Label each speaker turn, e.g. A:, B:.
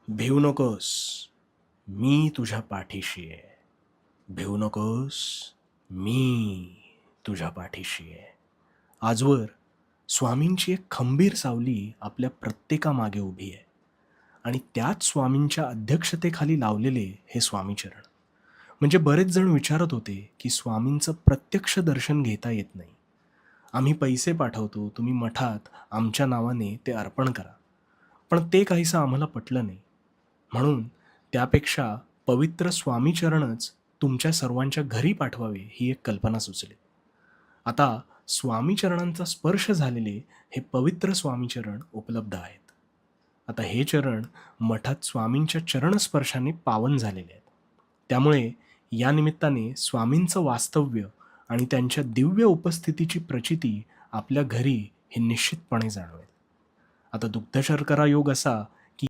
A: भिवू नकोस, मी तुझ्या पाठीशी आहे. भिवू नकोस, मी तुझ्या पाठीशी आहे. आजवर स्वामींची एक खंबीर सावली आपल्या प्रत्येकामागे उभी आहे आणि त्याच स्वामींच्या अध्यक्षतेखाली लावलेले हे स्वामीचरण. म्हणजे बरेच जण विचारत होते की स्वामींचं प्रत्यक्ष दर्शन घेता येत नाही. आम्ही पैसे पाठवतो, तुम्ही मठात आमच्या नावाने ते अर्पण करा. पण ते काहीसं आम्हाला पटलं नाही. म्हणून त्यापेक्षा पवित्र स्वामीचरणच तुमच्या सर्वांच्या घरी पाठवावे ही एक कल्पना सुचली. आता स्वामीचरणांचा स्पर्श झालेले हे पवित्र स्वामीचरण उपलब्ध आहेत. आता हे चरण मठात स्वामींच्या चरणस्पर्शाने पावन झालेले आहेत. त्यामुळे या निमित्ताने स्वामींचं वास्तव्य आणि त्यांच्या दिव्य उपस्थितीची प्रचिती आपल्या घरी हे निश्चितपणे जाणवेल. आता दुग्ध शर्करा योग असा